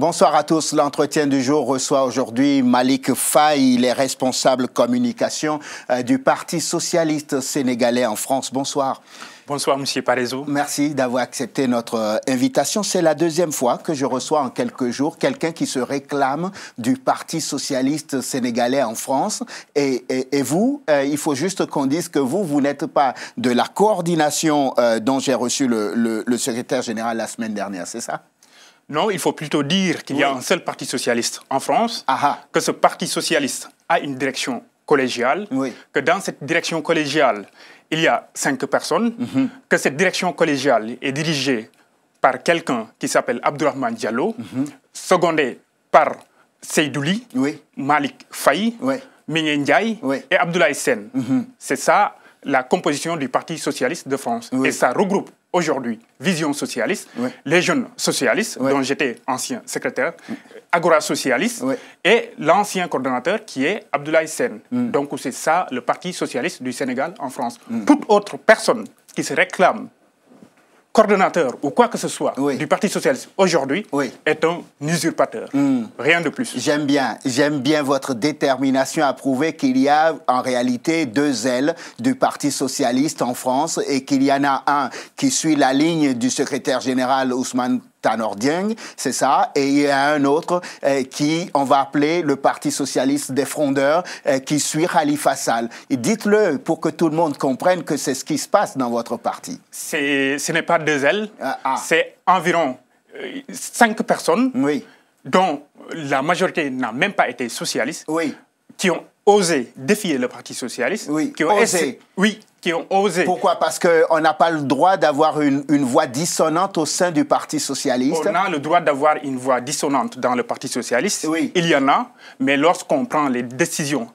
Bonsoir à tous. L'entretien du jour reçoit aujourd'hui Malick Faye. Il est responsable communication du Parti socialiste sénégalais en France. Bonsoir. Bonsoir, Monsieur Parézo. Merci d'avoir accepté notre invitation. C'est la deuxième fois que je reçois en quelques jours quelqu'un qui se réclame du Parti socialiste sénégalais en France. Et vous, il faut juste qu'on dise que vous n'êtes pas de la coordination dont j'ai reçu le secrétaire général la semaine dernière, c'est ça? Non, il faut plutôt dire qu'il y a un seul parti socialiste en France, que ce parti socialiste a une direction collégiale, que dans cette direction collégiale, il y a 5 personnes, que cette direction collégiale est dirigée par quelqu'un qui s'appelle Abdourahmane Diallo, secondé par Seydouli, Malick Faye, Migné Ndiaye et Abdoulaye Sène. C'est ça la composition du Parti socialiste de France. Et ça regroupe aujourd'hui Vision socialiste, les jeunes socialistes, dont j'étais ancien secrétaire, Agora socialiste, et l'ancien coordonnateur qui est Abdoulaye Sène. Donc c'est ça le Parti socialiste du Sénégal en France. Toute autre personne qui se réclame coordonnateur ou quoi que ce soit du Parti socialiste aujourd'hui est un usurpateur. Rien de plus. J'aime bien votre détermination à prouver qu'il y a en réalité 2 ailes du Parti socialiste en France et qu'il y en a un qui suit la ligne du secrétaire général Ousmane Tanor Dieng, c'est ça, et il y a un autre qui, on va appeler le Parti socialiste des frondeurs, qui suit Khalifa Sall. Dites-le pour que tout le monde comprenne que c'est ce qui se passe dans votre parti. Ce n'est pas 2 ailes, c'est environ 5 personnes, dont la majorité n'a même pas été socialiste, qui ont osé défier le Parti socialiste, qui ont osé. Pourquoi? Parce qu'on n'a pas le droit d'avoir une voix dissonante au sein du Parti socialiste. On a le droit d'avoir une voix dissonante dans le Parti socialiste. Il y en a, mais lorsqu'on prend les décisions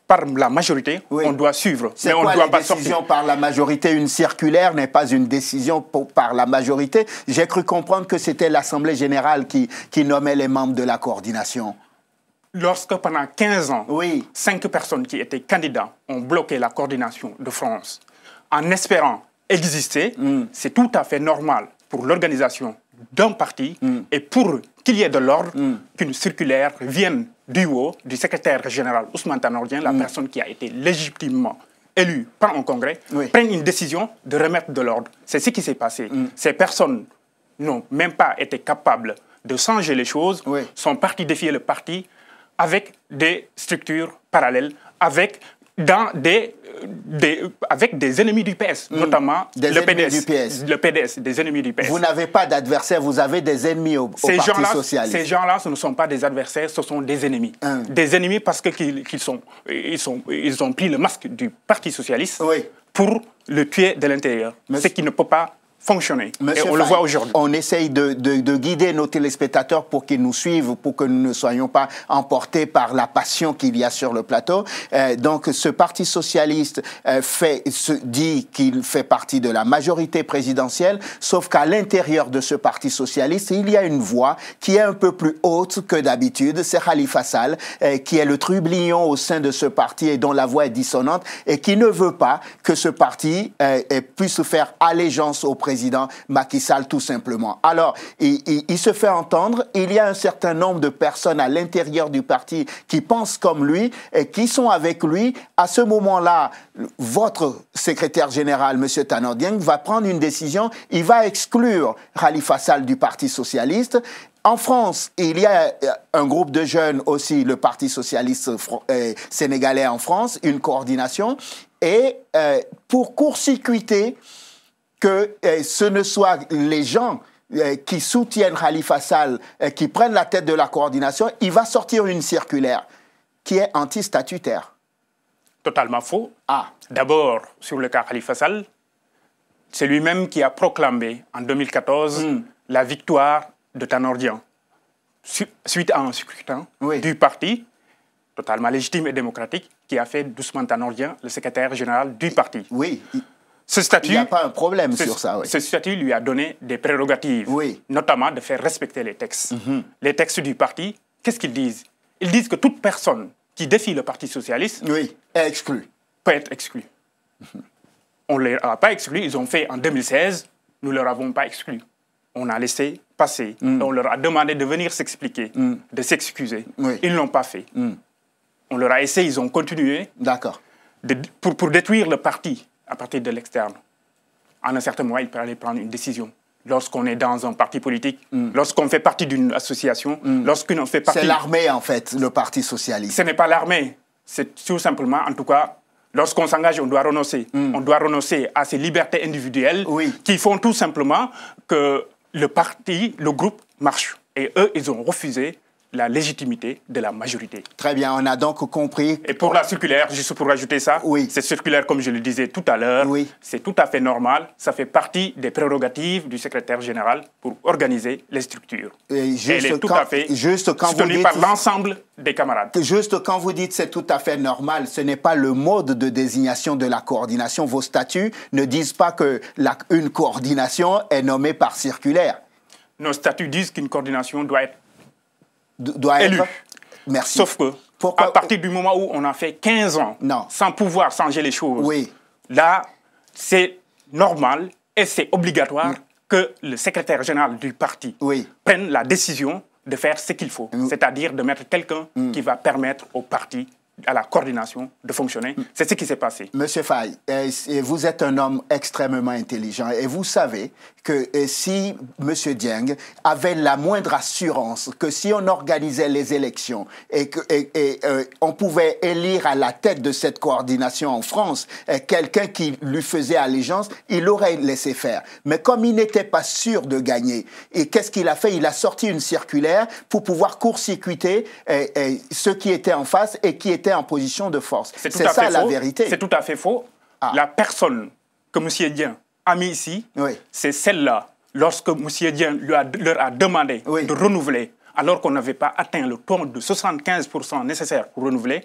par la majorité, on doit suivre. C'est quoi la décision par la majorité? Une circulaire n'est pas une décision par la majorité. J'ai cru comprendre que c'était l'Assemblée générale qui nommait les membres de la coordination. Lorsque pendant 15 ans, 5 personnes qui étaient candidats ont bloqué la coordination de France en espérant exister, c'est tout à fait normal pour l'organisation d'un parti et pour qu'il y ait de l'ordre qu'une circulaire vienne du haut du secrétaire général Ousmane Tanor Dieng, la personne qui a été légitimement élue par un congrès, prenne une décision de remettre de l'ordre. C'est ce qui s'est passé. Ces personnes n'ont même pas été capables de changer les choses, sont partis défier le parti avec des structures parallèles, avec des ennemis du PS, notamment le PDS, des ennemis du PS. Vous n'avez pas d'adversaires, vous avez des ennemis au Parti socialiste. Ces gens-là, ce ne sont pas des adversaires, ce sont des ennemis. Des ennemis parce qu'ils ont pris le masque du Parti socialiste pour le tuer de l'intérieur, ce qui ne peut pas fonctionner. Monsieur et on le voit aujourd'hui. On essaye de guider nos téléspectateurs pour qu'ils nous suivent, pour que nous ne soyons pas emportés par la passion qu'il y a sur le plateau. Donc, ce Parti socialiste dit qu'il fait partie de la majorité présidentielle, sauf qu'à l'intérieur de ce Parti socialiste, il y a une voix qui est un peu plus haute que d'habitude. C'est Khalifa Sall, qui est le trublion au sein de ce parti et dont la voix est dissonante et qui ne veut pas que ce parti puisse faire allégeance au président Macky Sall, tout simplement. Alors, il se fait entendre, il y a un certain nombre de personnes à l'intérieur du parti qui pensent comme lui et qui sont avec lui. À ce moment-là, votre secrétaire général, M. Tanor Dieng, va prendre une décision, il va exclure Khalifa Sall du Parti socialiste. En France, il y a un groupe de jeunes aussi, le Parti socialiste sénégalais en France, une coordination, et pour court-circuiter que ce ne soit les gens qui soutiennent Khalifa Sall, qui prennent la tête de la coordination, il va sortir une circulaire qui est anti-statutaire. Totalement faux. D'abord, sur le cas Khalifa Sall, c'est lui-même qui a proclamé en 2014 la victoire de Tanor Dieng, suite à un scrutin du parti, totalement légitime et démocratique, qui a fait d'Ousmane Tanor Dieng le secrétaire général du parti. Ce statut, il n'y a pas un problème sur ça. Ce statut lui a donné des prérogatives, notamment de faire respecter les textes. Les textes du parti, qu'est-ce qu'ils disent? Ils disent que toute personne qui défie le Parti socialiste est exclue. Peut être exclue. On ne les a pas exclus, ils ont fait en 2016, nous ne leur avons pas exclus. On a laissé passé, on leur a demandé de venir s'expliquer, de s'excuser. Ils ne l'ont pas fait. On leur a essayé, ils ont continué pour détruire le parti à partir de l'externe. En un certain moment, il fallait prendre une décision. Lorsqu'on est dans un parti politique, lorsqu'on fait partie d'une association, lorsqu'on fait partie... C'est l'armée, en fait, le Parti socialiste. Ce n'est pas l'armée. C'est tout simplement, en tout cas, lorsqu'on s'engage, on doit renoncer. On doit renoncer à ces libertés individuelles qui font tout simplement que le parti, le groupe marche. Et eux, ils ont refusé la légitimité de la majorité. Très bien, on a donc compris. Et pour la circulaire, juste pour ajouter ça, cette circulaire, comme je le disais tout à l'heure, c'est tout à fait normal. Ça fait partie des prérogatives du secrétaire général pour organiser les structures. Et elle est tout à fait soutenue par l'ensemble des camarades. Juste quand vous dites c'est tout à fait normal, ce n'est pas le mode de désignation de la coordination. Vos statuts ne disent pas qu'une coordination est nommée par circulaire. Nos statuts disent qu'une coordination doit être élu. Merci. Sauf que, à partir du moment où on a fait 15 ans sans pouvoir changer les choses, là, c'est normal et c'est obligatoire que le secrétaire général du parti prenne la décision de faire ce qu'il faut, c'est-à-dire de mettre quelqu'un qui va permettre au parti, à la coordination, de fonctionner. C'est ce qui s'est passé. Monsieur Faye, vous êtes un homme extrêmement intelligent et vous savez que si Monsieur Dieng avait la moindre assurance que si on organisait les élections et on pouvait élire à la tête de cette coordination en France quelqu'un qui lui faisait allégeance, il aurait laissé faire. Mais comme il n'était pas sûr de gagner, et qu'est-ce qu'il a fait? Il a sorti une circulaire pour pouvoir court-circuiter ceux qui étaient en face et qui étaient en position de force. C'est ça la vérité. C'est tout à fait faux. La personne que M. Dieng a mis ici, c'est celle-là. Lorsque M. Dieng leur a demandé de renouveler, alors qu'on n'avait pas atteint le taux de 75% nécessaire pour renouveler,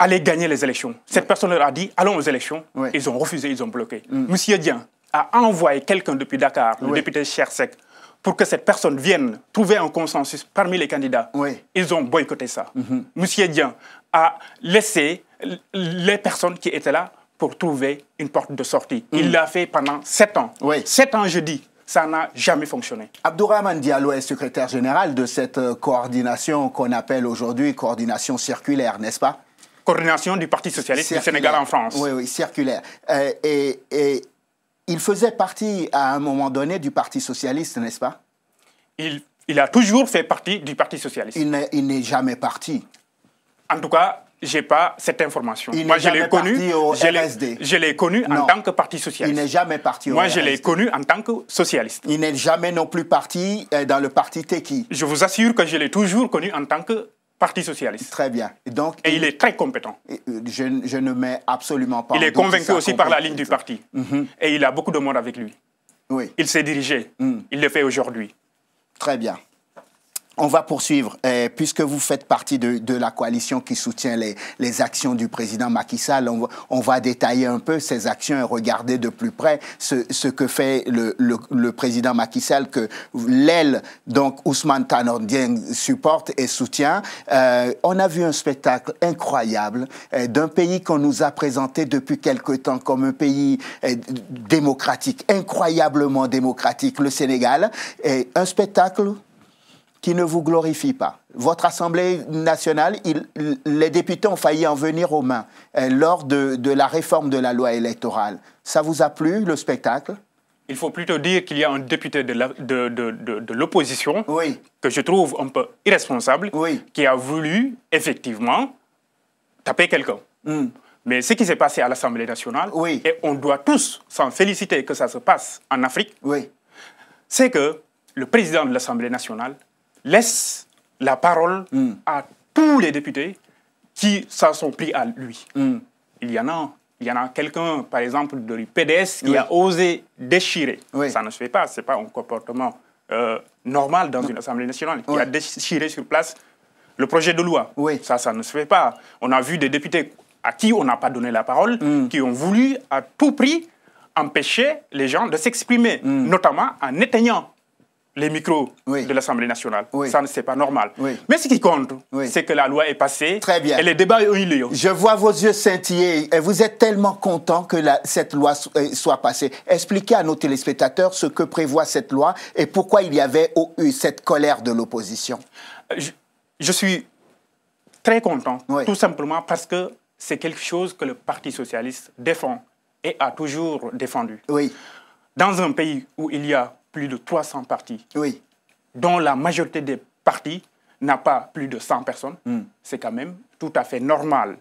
aller gagner les élections. Cette personne leur a dit, allons aux élections. Ils ont refusé, ils ont bloqué. M. Dieng a envoyé quelqu'un depuis Dakar, le député Chersek, pour que cette personne vienne trouver un consensus parmi les candidats. Ils ont boycotté ça. Monsieur Dieng a laissé les personnes qui étaient là pour trouver une porte de sortie. Il l'a fait pendant 7 ans. 7 ans, je dis. Ça n'a jamais fonctionné. Abdourahmane Diallo est secrétaire général de cette coordination qu'on appelle aujourd'hui coordination circulaire, n'est-ce pas? Coordination du Parti socialiste du Sénégal en France. Oui, circulaire. Et il faisait partie, à un moment donné, du Parti socialiste, n'est-ce pas? Il a toujours fait partie du Parti socialiste. Il n'est jamais parti. En tout cas, je n'ai pas cette information. Moi, je l'ai connu au RSD. Je l'ai connu en tant que Parti socialiste. Il n'est jamais parti au RSD. Moi, je l'ai connu en tant que socialiste. Il n'est jamais non plus parti dans le Parti Teki. Je vous assure que je l'ai toujours connu en tant que Parti socialiste. Très bien. Et il est très compétent. Je ne mets absolument pas. Il est convaincu aussi par la ligne du parti. Et il a beaucoup de monde avec lui. Il s'est dirigé. Il le fait aujourd'hui. Très bien. On va poursuivre, puisque vous faites partie de la coalition qui soutient les actions du président Macky Sall. On va détailler un peu ces actions et regarder de plus près ce que fait le président Macky Sall, que l'aile, donc Ousmane Tanor Dieng, supporte et soutient. On a vu un spectacle incroyable d'un pays qu'on nous a présenté depuis quelque temps comme un pays démocratique, incroyablement démocratique, le Sénégal. Un spectacle qui ne vous glorifie pas. Votre Assemblée nationale, les députés ont failli en venir aux mains lors de la réforme de la loi électorale. Ça vous a plu, le spectacle? Il faut plutôt dire qu'il y a un député de l'opposition que je trouve un peu irresponsable, qui a voulu, effectivement, taper quelqu'un. Mais ce qui s'est passé à l'Assemblée nationale, et on doit tous s'en féliciter que ça se passe en Afrique, c'est que le président de l'Assemblée nationale laisse la parole à tous les députés qui s'en sont pris à lui. Il y en a quelqu'un, par exemple, de PDS qui a osé déchirer. Ça ne se fait pas, ce n'est pas un comportement normal dans une Assemblée nationale, qui a déchiré sur place le projet de loi. Ça ne se fait pas. On a vu des députés à qui on n'a pas donné la parole, qui ont voulu à tout prix empêcher les gens de s'exprimer, notamment en éteignant les micros de l'Assemblée nationale. Ça, c'est pas normal. Mais ce qui compte, c'est que la loi est passée. Très bien. Et les débats ont eu lieu. Je vois vos yeux scintiller. Et vous êtes tellement content que cette loi soit passée. Expliquez à nos téléspectateurs ce que prévoit cette loi et pourquoi il y avait eu cette colère de l'opposition. Je suis très content, tout simplement parce que c'est quelque chose que le Parti socialiste défend et a toujours défendu. Dans un pays où il y a plus de 300 partis, dont la majorité des partis n'a pas plus de 100 personnes, c'est quand même tout à fait normal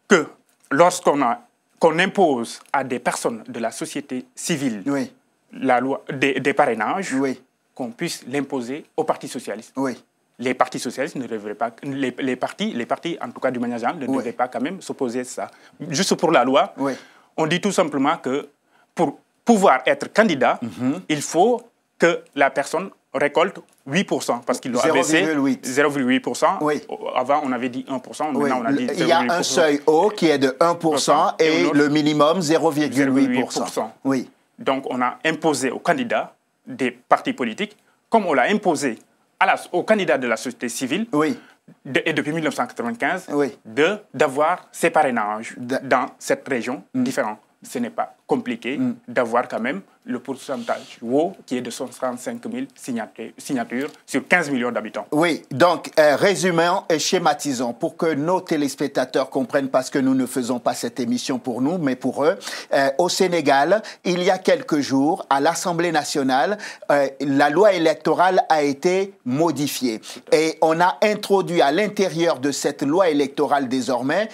que lorsqu'on impose à des personnes de la société civile la loi des parrainages, qu'on puisse l'imposer au Parti socialiste. Les partis socialistes ne devraient pas, les partis, en tout cas du manière générale, ne devraient pas quand même s'opposer à ça. Juste pour la loi, on dit tout simplement que pour pouvoir être candidat, il faut que la personne récolte 8%, parce qu'ils l'ont abaissé 0,8%. Avant, on avait dit 1%, maintenant on a dit 0,8%. Il y a un seuil haut qui est de 1% et le minimum 0,8%. Donc on a imposé aux candidats des partis politiques, comme on l'a imposé aux candidats de la société civile, et depuis 1995, d'avoir ces parrainages dans cette région différente. Ce n'est pas compliqué d'avoir quand même le pourcentage qui est de 135 000 signatures sur 15 millions d'habitants. Donc résumons et schématisons pour que nos téléspectateurs comprennent, parce que nous ne faisons pas cette émission pour nous, mais pour eux. Au Sénégal, il y a quelques jours, à l'Assemblée nationale, la loi électorale a été modifiée. Et on a introduit à l'intérieur de cette loi électorale désormais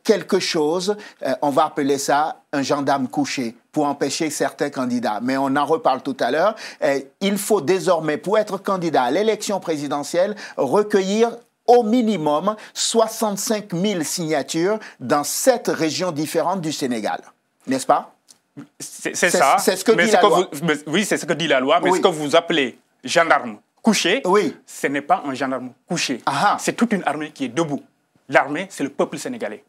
quelque chose, on va appeler ça un gendarme couché, pour empêcher certains candidats. Mais on en reparle tout à l'heure. Il faut désormais, pour être candidat à l'élection présidentielle, recueillir au minimum 65 000 signatures dans 7 régions différentes du Sénégal. N'est-ce pas? C'est ça. C'est ce que dit la loi. Oui, c'est ce que dit la loi. Mais ce que vous appelez gendarme couché, ce n'est pas un gendarme couché. C'est toute une armée qui est debout. L'armée, c'est le peuple sénégalais.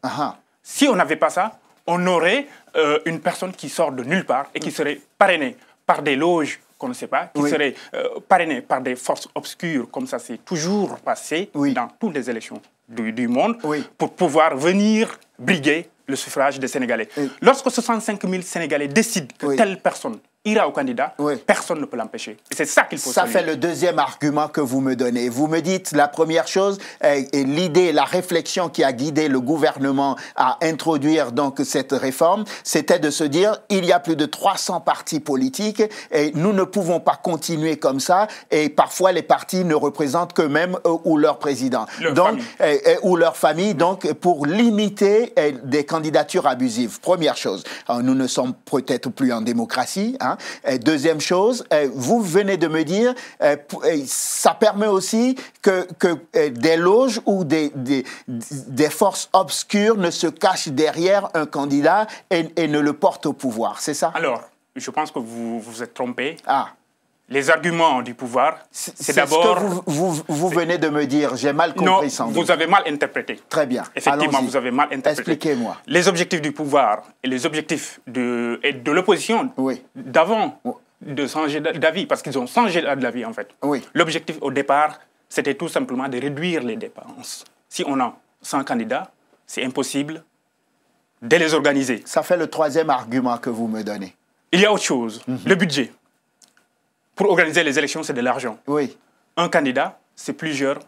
Si on n'avait pas ça, on aurait une personne qui sort de nulle part et qui serait parrainée par des loges qu'on ne sait pas, qui serait parrainée par des forces obscures, comme ça s'est toujours passé dans toutes les élections du monde, pour pouvoir venir briguer le suffrage des Sénégalais. Lorsque 65 000 Sénégalais décident que telle personne ira au candidat, personne ne peut l'empêcher. Et c'est ça qu'il faut saluer. Ça fait le deuxième argument que vous me donnez. Vous me dites, la première chose, et l'idée, la réflexion qui a guidé le gouvernement à introduire donc cette réforme, c'était de se dire, il y a plus de 300 partis politiques et nous ne pouvons pas continuer comme ça, et parfois les partis ne représentent qu'eux-mêmes ou leur président. Ou leur famille, donc pour limiter des candidatures abusives. Première chose, nous ne sommes peut-être plus en démocratie, deuxième chose, vous venez de me dire, ça permet aussi que des loges ou des forces obscures ne se cachent derrière un candidat et ne le portent au pouvoir. C'est ça? Alors, je pense que vous vous êtes trompé. Les arguments du pouvoir, c'est d'abord... ce que vous venez de me dire, j'ai mal compris sans doute. Vous avez mal interprété. Très bien. Effectivement, vous avez mal interprété. Expliquez-moi. Les objectifs du pouvoir et les objectifs de l'opposition d'avant de changer d'avis, parce qu'ils ont changé d'avis en fait. L'objectif au départ, c'était tout simplement de réduire les dépenses. Si on a 100 candidats, c'est impossible de les organiser. Ça fait le troisième argument que vous me donnez. Il y a autre chose, le budget. Pour organiser les élections, c'est de l'argent. Un candidat, c'est plusieurs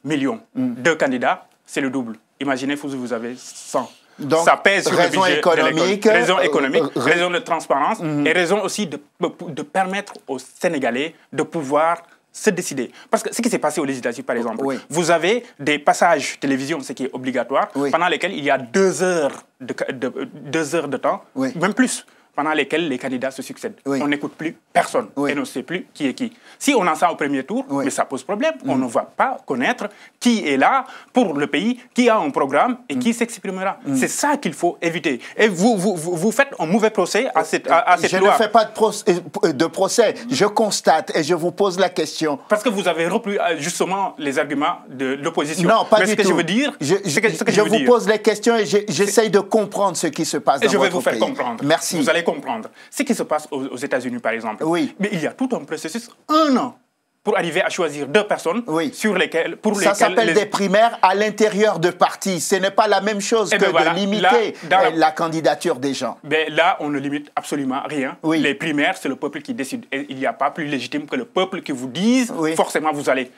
millions. 2 candidats, c'est le double. Imaginez, vous avez 100. Donc, ça pèse sur le budget économique, raison économique, raison de transparence et raison aussi de permettre aux Sénégalais de pouvoir se décider. Parce que ce qui s'est passé aux législatives, par exemple, vous avez des passages télévision, ce qui est obligatoire, pendant lesquels il y a 2 heures de temps, même plus, pendant lesquels les candidats se succèdent. On n'écoute plus personne et on ne sait plus qui est qui. Si on en sort au premier tour, mais ça pose problème. On ne va pas connaître qui est là pour le pays, qui a un programme et qui s'exprimera. C'est ça qu'il faut éviter. Et vous faites un mauvais procès à cette loi. Je ne fais pas de procès. Je constate et je vous pose la question. Parce que vous avez repris justement les arguments de l'opposition. Non, pas du tout. Ce que je veux dire, je vous pose les questions et j'essaye de comprendre ce qui se passe dans votre pays. Et je vais vous faire comprendre. Merci. Vous allez comprendre ce qui se passe aux États-Unis, par exemple. Oui. Mais il y a tout un processus, 1 an, pour arriver à choisir 2 personnes sur lesquelles... Ça s'appelle des primaires à l'intérieur de partis. Ce n'est pas la même chose que de limiter la candidature des gens. Mais là, on ne limite absolument rien. Les primaires, c'est le peuple qui décide. Et il n'y a pas plus légitime que le peuple qui vous dise forcément vous allez.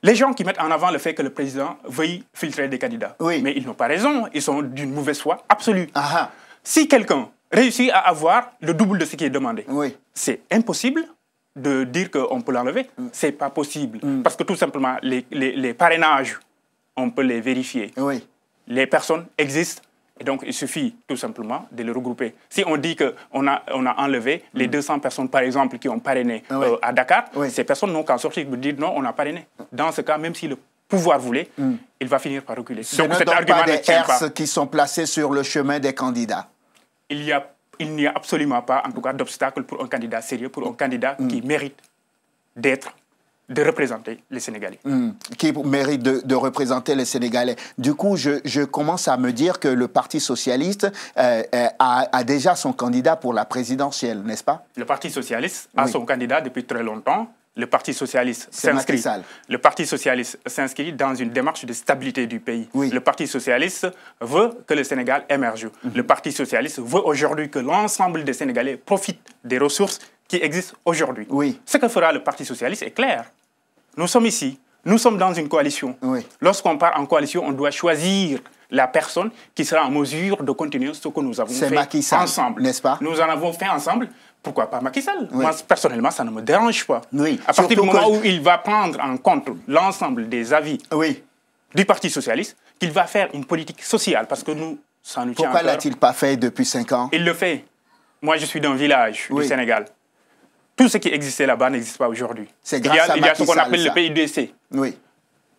Les gens qui mettent en avant le fait que le président veuille filtrer des candidats. Mais ils n'ont pas raison. Ils sont d'une mauvaise foi absolue. Si quelqu'un réussit à avoir le double de ce qui est demandé, c'est impossible de dire qu'on peut l'enlever. C'est pas possible. Parce que tout simplement, les parrainages, on peut les vérifier. Les personnes existent. Et donc, il suffit tout simplement de les regrouper. Si on dit qu'on a enlevé les 200 personnes, par exemple, qui ont parrainé à Dakar, ces personnes n'ont qu'à sortir et dire non, on a parrainé. Dans ce cas, même si le pouvoir voulait, il va finir par reculer. Ce ne sont pas des herses qui sont placés sur le chemin des candidats. Il n'y a absolument pas, en tout cas, d'obstacle pour un candidat sérieux, pour un candidat qui mérite de représenter les Sénégalais. Qui mérite de représenter les Sénégalais. Du coup, je commence à me dire que le Parti socialiste a déjà son candidat pour la présidentielle, n'est-ce pas? Le Parti socialiste a son candidat depuis très longtemps. Le Parti socialiste s'inscrit dans une démarche de stabilité du pays. Le Parti socialiste veut que le Sénégal émerge. Le Parti socialiste veut aujourd'hui que l'ensemble des Sénégalais profitent des ressources qui existent aujourd'hui. Ce que fera le Parti socialiste est clair. Nous sommes ici, nous sommes dans une coalition. Lorsqu'on part en coalition, on doit choisir la personne qui sera en mesure de continuer ce que nous avons fait ensemble. N'est-ce pas? Nous en avons fait ensemble. Pourquoi pas Macky Sall? Moi, personnellement, ça ne me dérange pas. À partir du moment où il va prendre en compte l'ensemble des avis du Parti socialiste, qu'il va faire une politique sociale, parce que nous, ça nous tient à cœur. Pourquoi l'a-t-il pas fait depuis 5 ans? Il le fait. Moi, je suis d'un village du Sénégal. Tout ce qui existait là-bas n'existe pas aujourd'hui. C'est grâce à Macky Sall. Il y a ce qu'on appelle le PIDC.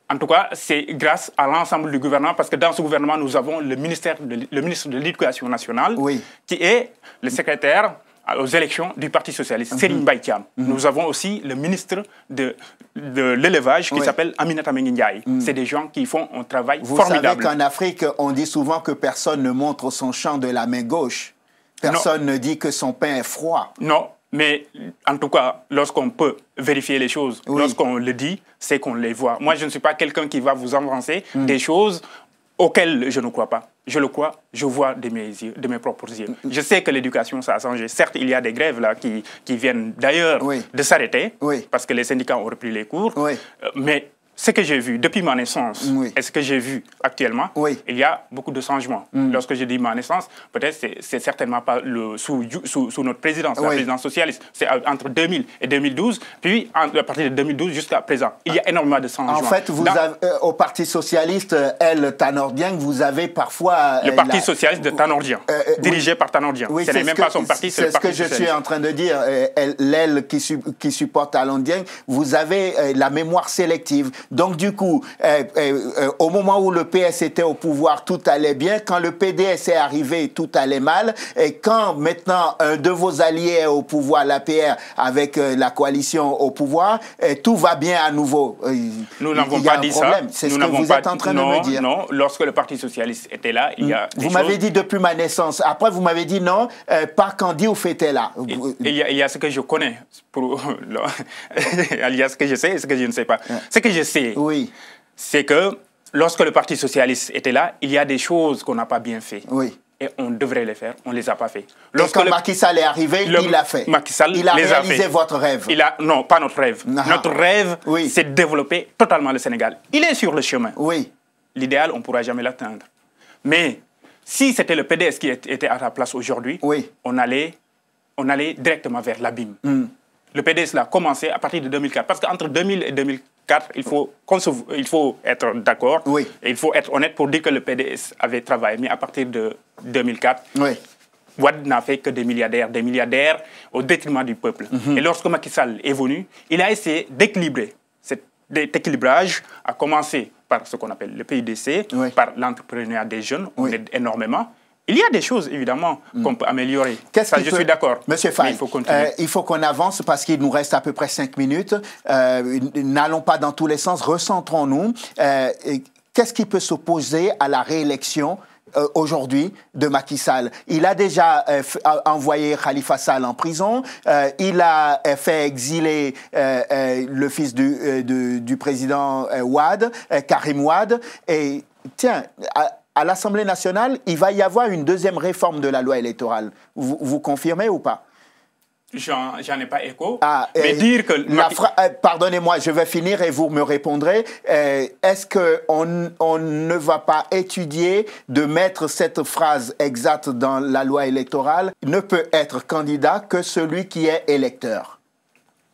En tout cas, c'est grâce à l'ensemble du gouvernement, parce que dans ce gouvernement, nous avons le ministre de l'Éducation nationale, qui est le secrétaire aux élections du Parti socialiste, Serigne Mbaye Thiam. Nous avons aussi le ministre de l'élevage qui s'appelle Aminata Mbengue Ndiaye. C'est des gens qui font un travail formidable. Vous savez qu'en Afrique, on dit souvent que personne ne montre son champ de la main gauche. Personne ne dit que son pain est froid. Non, mais en tout cas, lorsqu'on peut vérifier les choses, lorsqu'on le dit, c'est qu'on les voit. Moi, je ne suis pas quelqu'un qui va vous avancer des choses auxquelles je ne crois pas. Je le crois, je vois de mes yeux, de mes propres yeux. Je sais que l'éducation, ça a changé. Certes, il y a des grèves là qui viennent d'ailleurs de s'arrêter, parce que les syndicats ont repris les cours, mais ce que j'ai vu depuis ma naissance et ce que j'ai vu actuellement, il y a beaucoup de changements. Lorsque je dis ma naissance, peut-être c'est certainement pas sous notre présidence, la présidence socialiste. C'est entre 2000 et 2012, puis à partir de 2012 jusqu'à présent. Il y a énormément de changements. En fait, vous avez, au Parti socialiste, Tanor Dieng, vous avez parfois... Le Parti socialiste de Tanor Dieng, dirigé par Tanor Dieng. Ce n'est même pas son parti, c'est le Parti socialiste. C'est ce que je suis en train de dire. L'aile qui supporte Tanor Dieng, vous avez la mémoire sélective. Donc, du coup, au moment où le PS était au pouvoir, tout allait bien. Quand le PDS est arrivé, tout allait mal. Et quand maintenant un de vos alliés est au pouvoir, l'APR, avec la coalition au pouvoir, tout va bien à nouveau. Nous n'avons pas dit ça. C'est ce que vous êtes en train de me dire. Non, lorsque le Parti socialiste était là, il y a des Vous m'avez dit depuis ma naissance. Après, vous m'avez dit non, pas quand Diouf était là. Il y a ce que je connais. Il y a ce que je sais et ce que je ne sais pas. Ce que je sais, c'est que lorsque le Parti socialiste était là, il y a des choses qu'on n'a pas bien fait. Et on devrait les faire, on ne les a pas fait. Lorsque Macky Sall est arrivé, il l'a fait. Macky Sall il a réalisé votre rêve. Non, pas notre rêve. Notre rêve, c'est de développer totalement le Sénégal. Il est sur le chemin. L'idéal, on ne pourra jamais l'atteindre. Mais si c'était le PDS qui était à la place aujourd'hui, on allait directement vers l'abîme. Le PDS l'a commencé à partir de 2004. Parce qu'entre 2000 et 2004, il faut être d'accord. Et il faut être honnête pour dire que le PDS avait travaillé. Mais à partir de 2004, Wade n'a fait que des milliardaires au détriment du peuple. Et lorsque Macky Sall est venu, il a essayé d'équilibrer. Cet équilibrage a commencé par ce qu'on appelle le PIDC, par l'entrepreneuriat des jeunes. On aide énormément. Il y a des choses, évidemment, qu'on peut améliorer. Je suis d'accord. Monsieur Faye, il faut qu'on avance parce qu'il nous reste à peu près 5 minutes. N'allons pas dans tous les sens, recentrons-nous. Qu'est-ce qui peut s'opposer à la réélection aujourd'hui de Macky Sall. Il a déjà envoyé Khalifa Sall en prison, il a fait exiler le fils du président Wade, Karim Wade, et tiens, à l'Assemblée nationale, il va y avoir une deuxième réforme de la loi électorale. Vous confirmez ou pas? J'en ai pas écho, mais dire que... Pardonnez-moi, je vais finir et vous me répondrez. Est-ce qu'on ne va pas étudier de mettre cette phrase exacte dans la loi électorale? Ne peut être candidat que celui qui est électeur.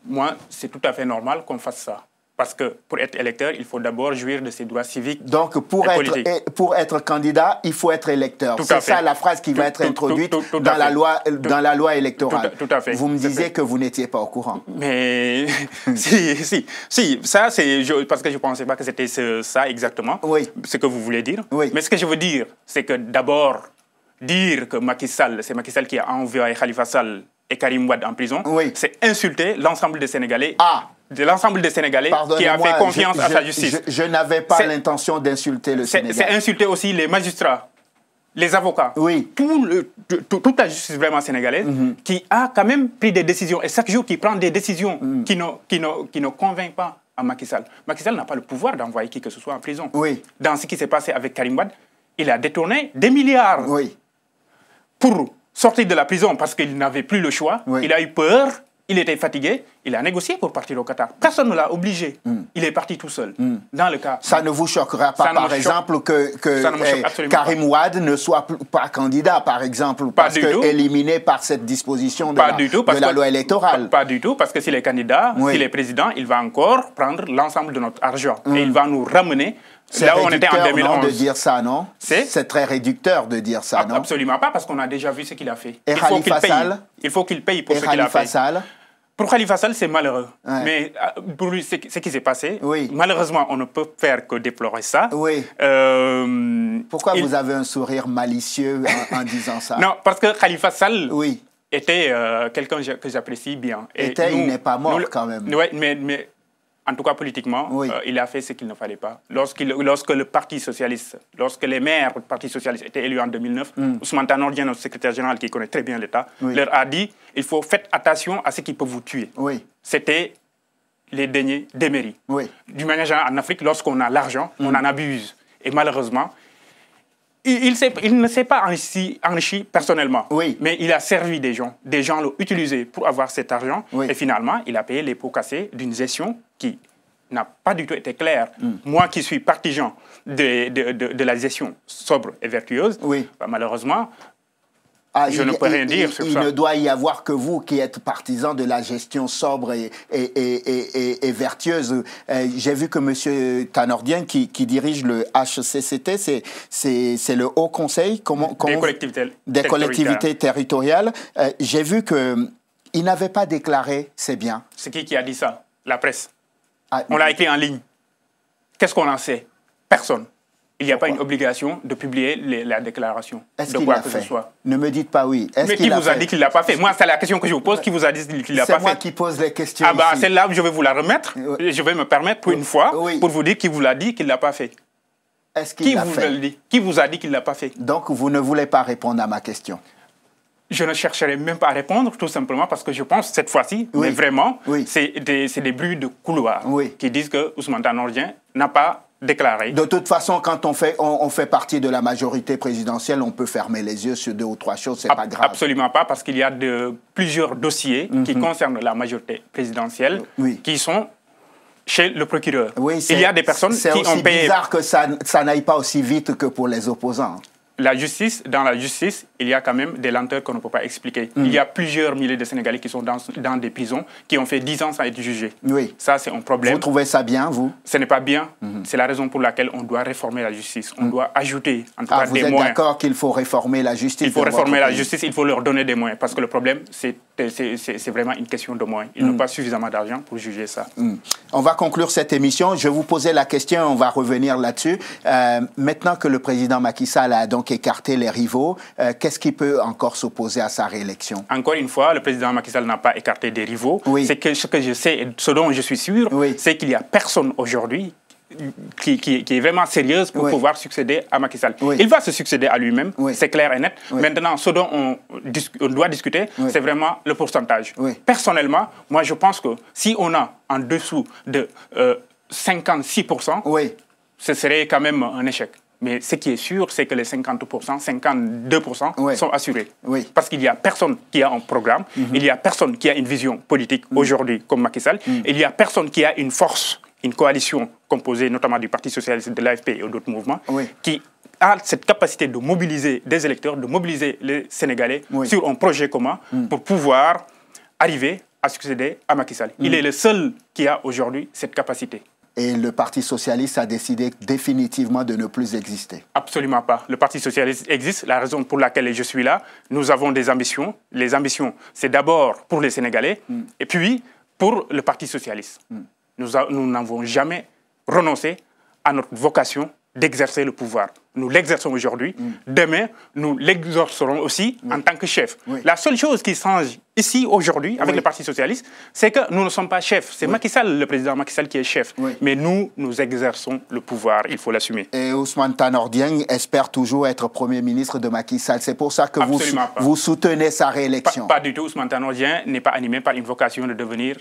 Moi, c'est tout à fait normal qu'on fasse ça. Parce que pour être électeur, il faut d'abord jouir de ses droits civiques. Donc, pour être candidat, il faut être électeur. C'est ça la phrase qui va être introduite dans la loi électorale. Tout à fait. Vous me disiez que vous n'étiez pas au courant. Mais si, ça c'est parce que je ne pensais pas que c'était ça exactement, ce que vous voulez dire. Oui. Mais ce que je veux dire, c'est que d'abord, dire que c'est Macky Sall qui a envoyé Khalifa Sall et Karim Wade en prison, c'est insulter l'ensemble des Sénégalais. De l'ensemble des Sénégalais qui a fait confiance à sa justice. Je n'avais pas l'intention d'insulter le Sénégal. C'est insulter aussi les magistrats, les avocats, toute la justice vraiment sénégalaise qui a quand même pris des décisions et chaque jour qui prend des décisions qui ne convainquent pas à Macky Sall. Macky Sall n'a pas le pouvoir d'envoyer qui que ce soit en prison. Dans ce qui s'est passé avec Karim Wade, il a détourné des milliards pour sortir de la prison parce qu'il n'avait plus le choix. Il a eu peur. Il était fatigué, il a négocié pour partir au Qatar. Personne ne l'a obligé. Il est parti tout seul. Dans le cas... Ça ne vous choquera pas, par exemple, que Karim Wade ne soit pas candidat, par exemple, parce qu'éliminé par cette disposition de la loi électorale? Pas du tout, parce que s'il est candidat, s'il est président, il va encore prendre l'ensemble de notre argent. Et il va nous ramener là où on était en 2011. De dire ça, non? C'est très réducteur de dire ça, non? Absolument pas, parce qu'on a déjà vu ce qu'il a fait. Et Khalifa Sall? Il faut qu'il paye pour ce qu'il a fait. Pour Khalifa Sall, c'est malheureux. Mais pour lui, ce qui s'est passé, malheureusement, on ne peut faire que déplorer ça. Pourquoi vous avez un sourire malicieux en disant ça? Non, parce que Khalifa Sall était quelqu'un que j'apprécie bien. Il n'est pas mort quand même. Oui, mais en tout cas politiquement, il a fait ce qu'il ne fallait pas. Lorsque le Parti socialiste, lorsque les maires du Parti socialiste étaient élus en 2009, Ousmane Tanor Dieng, notre secrétaire général qui connaît très bien l'État, leur a dit il faut faire attention à ce qui peut vous tuer. C'était les deniers des mairies. D'une manière générale, en Afrique, lorsqu'on a l'argent, on en abuse. Et malheureusement, il ne s'est pas enrichi personnellement, mais il a servi des gens. Des gens l'ont utilisé pour avoir cet argent. Et finalement, il a payé les pots cassés d'une gestion qui n'a pas du tout été claire. Moi qui suis partisan de la gestion sobre et vertueuse, malheureusement, je ne peux rien dire sur ça. Il ne doit y avoir que vous qui êtes partisan de la gestion sobre et vertueuse. J'ai vu que M. Tanor Dieng, qui dirige le HCCT, c'est le Haut Conseil des collectivités territoriales. J'ai vu qu'il n'avait pas déclaré ses biens. C'est qui a dit ça? La presse. On l'a écrit en ligne. Qu'est-ce qu'on en sait? Personne. Il n'y a pas une obligation de publier la déclaration de quoi que ce soit. Ne me dites pas oui. Mais qui vous a dit qu'il ne l'a pas fait? Moi, c'est la question que je vous pose. Qui vous a dit qu'il ne l'a pas fait? C'est moi qui pose les questions. Celle-là, je vais vous la remettre. Je vais me permettre pour une fois pour vous dire qui vous l'a dit qu'il ne l'a pas fait. Est-ce qu'il l'a fait? Qui vous a dit qu'il ne l'a pas fait? Donc, vous ne voulez pas répondre à ma question? Je ne chercherai même pas à répondre, tout simplement parce que je pense, cette fois-ci, mais vraiment, c'est des bruits de couloir qui disent que Ousmane Tanor Dieng n'a pas déclaré. De toute façon, quand on fait partie de la majorité présidentielle, on peut fermer les yeux sur 2 ou 3 choses, c'est pas grave. Absolument pas, parce qu'il y a plusieurs dossiers qui concernent la majorité présidentielle qui sont chez le procureur. Il y a des personnes qui ont payé... C'est aussi bizarre que ça n'aille pas aussi vite que pour les opposants. Dans la justice, il y a quand même des lenteurs qu'on ne peut pas expliquer. Il y a plusieurs milliers de Sénégalais qui sont dans des prisons, qui ont fait 10 ans sans être jugés. Ça, c'est un problème. Vous trouvez ça bien, vous? Ce n'est pas bien. C'est la raison pour laquelle on doit réformer la justice. On doit ajouter, en tout cas, des moyens. Vous êtes d'accord qu'il faut réformer la justice? Il faut réformer la justice, il faut leur donner des moyens. Parce que le problème, c'est vraiment une question de moyens. Ils n'ont pas suffisamment d'argent pour juger ça. On va conclure cette émission. Je vais vous poser la question, on va revenir là-dessus. Maintenant que le président Macky Sall a donc écarté les rivaux, qu'est-ce qui peut encore s'opposer à sa réélection? Encore une fois, le président Macky Sall n'a pas écarté des rivaux. C'est que ce que je sais et ce dont je suis sûr, c'est qu'il n'y a personne aujourd'hui qui est vraiment sérieuse pour pouvoir succéder à Macky Sall. Il va se succéder à lui-même, c'est clair et net. Maintenant, ce dont on doit discuter, c'est vraiment le pourcentage. Personnellement, moi, je pense que si on a en dessous de 56%, ce serait quand même un échec. Mais ce qui est sûr, c'est que les 50%, 52% sont assurés. Parce qu'il n'y a personne qui a un programme, il n'y a personne qui a une vision politique aujourd'hui comme Macky Sall, il n'y a personne qui a une force, une coalition composée notamment du Parti socialiste, de l'AFP et d'autres mouvements, qui a cette capacité de mobiliser des électeurs, de mobiliser les Sénégalais sur un projet commun pour pouvoir arriver à succéder à Macky Sall. Il est le seul qui a aujourd'hui cette capacité. Et le Parti socialiste a décidé définitivement de ne plus exister? Absolument pas. Le Parti socialiste existe. La raison pour laquelle je suis là, nous avons des ambitions. Les ambitions, c'est d'abord pour les Sénégalais et puis pour le Parti socialiste. Nous n'avons jamais renoncé à notre vocation d'exercer le pouvoir. Nous l'exerçons aujourd'hui. Demain, nous l'exercerons aussi en tant que chef. La seule chose qui change ici, aujourd'hui, avec le Parti socialiste, c'est que nous ne sommes pas chefs. C'est Macky Sall, le président Macky Sall, qui est chef. Mais nous exerçons le pouvoir. Il faut l'assumer. Et Ousmane Tanor Dieng espère toujours être Premier ministre de Macky Sall. C'est pour ça que vous soutenez sa réélection? Pas du tout. Ousmane Tanor Dieng n'est pas animé par une vocation de devenir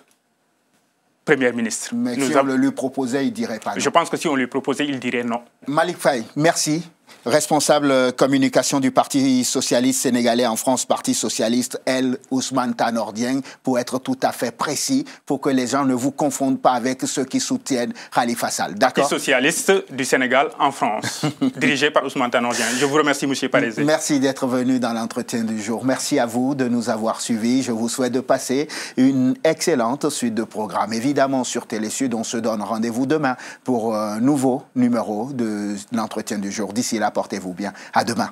Premier ministre. Mais si on le lui proposait, il dirait pas non. Je pense que si on lui proposait, il dirait non. Malick Faye, merci. Responsable communication du Parti socialiste sénégalais en France, Parti socialiste, Ousmane Tanor Dieng, pour être tout à fait précis, pour que les gens ne vous confondent pas avec ceux qui soutiennent Khalifa Sall. Parti socialiste du Sénégal en France, dirigé par Ousmane Tanor Dieng. Je vous remercie, M. Parézé. Merci d'être venu dans l'entretien du jour. Merci à vous de nous avoir suivis. Je vous souhaite de passer une excellente suite de programmes. Évidemment, sur Télésud, on se donne rendez-vous demain pour un nouveau numéro de l'entretien du jour. D'ici là, portez-vous bien. À demain.